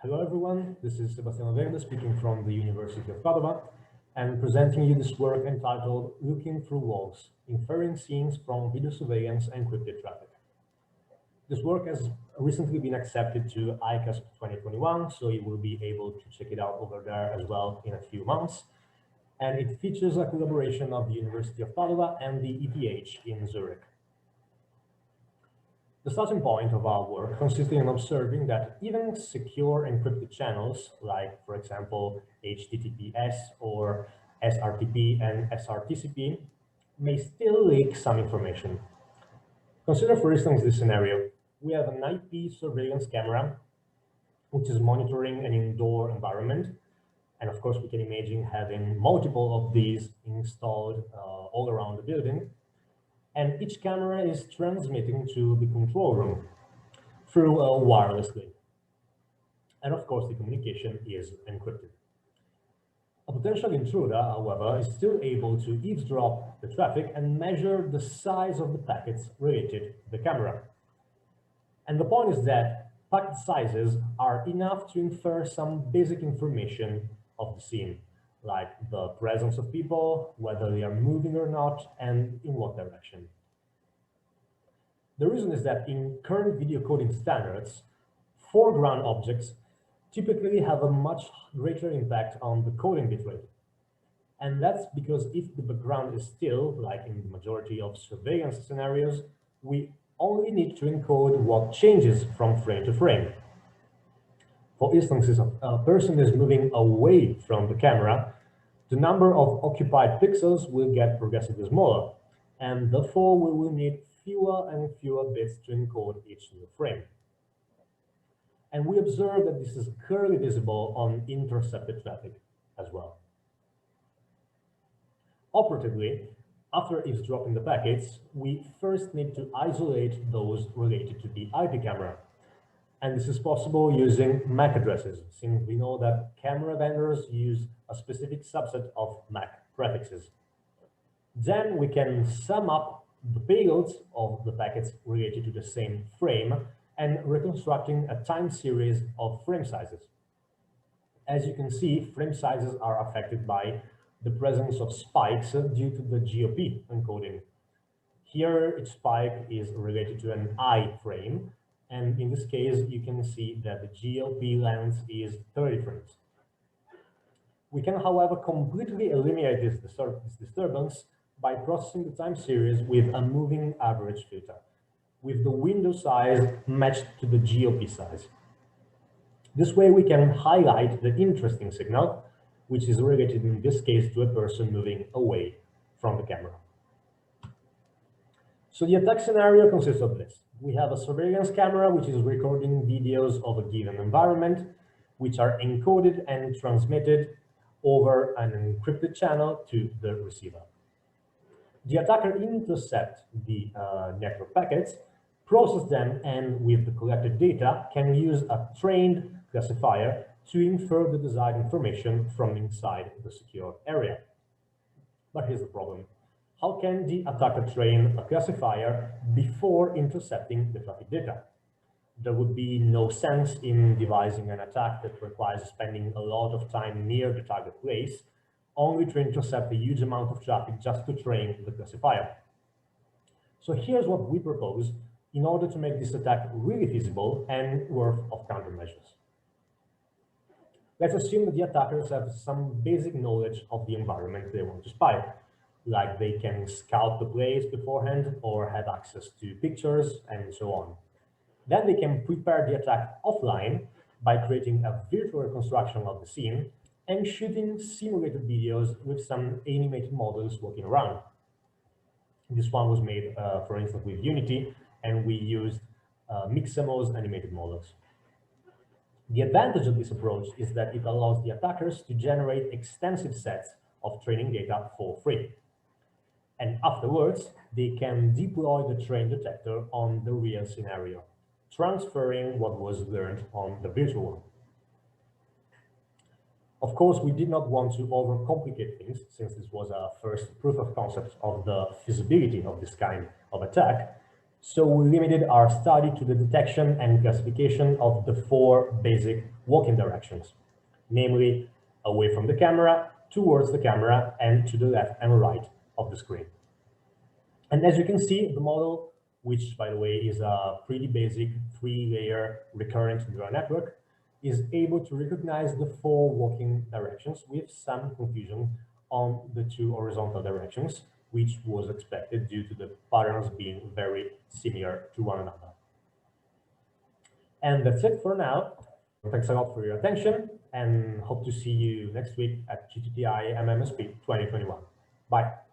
Hello everyone, this is Sebastiano Verde speaking from the University of Padova and presenting you this work entitled Looking Through Walls, Inferring Scenes from Video Surveillance Encrypted Traffic. This work has recently been accepted to ICASSP 2021, so you will be able to check it out over there as well in a few months. And it features a collaboration of the University of Padova and the ETH in Zurich. The starting point of our work consisted in observing that even secure encrypted channels, like, for example, HTTPS or SRTP and SRTCP, may still leak some information. Consider, for instance, this scenario. We have an IP surveillance camera, which is monitoring an indoor environment. And of course, we can imagine having multiple of these installed all around the building. And each camera is transmitting to the control room through a wireless link. And of course, the communication is encrypted. A potential intruder, however, is still able to eavesdrop the traffic and measure the size of the packets related to the camera. And the point is that packet sizes are enough to infer some basic information of the scene, like the presence of people, whether they are moving or not, and in what direction. The reason is that in current video coding standards, foreground objects typically have a much greater impact on the coding bitrate. And that's because if the background is still, like in the majority of surveillance scenarios, we only need to encode what changes from frame to frame. For instance, if a person is moving away from the camera, the number of occupied pixels will get progressively smaller, and therefore we will need fewer and fewer bits to encode each new frame. And we observe that this is clearly visible on intercepted traffic as well. Operatively, after eavesdropping the packets, we first need to isolate those related to the IP camera. And this is possible using MAC addresses, since we know that camera vendors use a specific subset of MAC prefixes. Then we can sum up the payloads of the packets related to the same frame and reconstructing a time series of frame sizes. As you can see, frame sizes are affected by the presence of spikes due to the GOP encoding. Here, each spike is related to an I frame, and in this case, you can see that the GOP length is 30 frames. We can, however, completely eliminate this disturbance by processing the time series with a moving average filter, with the window size matched to the GOP size. This way, we can highlight the interesting signal, which is related in this case to a person moving away from the camera. So the attack scenario consists of this. We have a surveillance camera, which is recording videos of a given environment, which are encoded and transmitted over an encrypted channel to the receiver. The attacker intercepts the network packets, process them, and with the collected data, can use a trained classifier to infer the desired information from inside the secure area. But here's the problem. How can the attacker train a classifier before intercepting the traffic data? There would be no sense in devising an attack that requires spending a lot of time near the target place, only to intercept a huge amount of traffic just to train the classifier. So here's what we propose in order to make this attack really feasible and worth of countermeasures. Let's assume that the attackers have some basic knowledge of the environment they want to spy, like they can scout the place beforehand or have access to pictures and so on. Then they can prepare the attack offline by creating a virtual reconstruction of the scene and shooting simulated videos with some animated models walking around. This one was made, for instance, with Unity, and we used Mixamo's animated models. The advantage of this approach is that it allows the attackers to generate extensive sets of training data for free. And afterwards, they can deploy the train detector on the real scenario, transferring what was learned on the virtual one. Of course, we did not want to overcomplicate things, since this was our first proof of concept of the feasibility of this kind of attack. So we limited our study to the detection and classification of the 4 basic walking directions, namely away from the camera, towards the camera, and to the left and right of the screen. And as you can see, the model, which by the way is a pretty basic 3-layer recurrent neural network, is able to recognize the 4 walking directions with some confusion on the 2 horizontal directions, which was expected due to the patterns being very similar to one another. And that's it for now. Thanks a lot for your attention and hope to see you next week at GTTI MMSP 2021. Bye.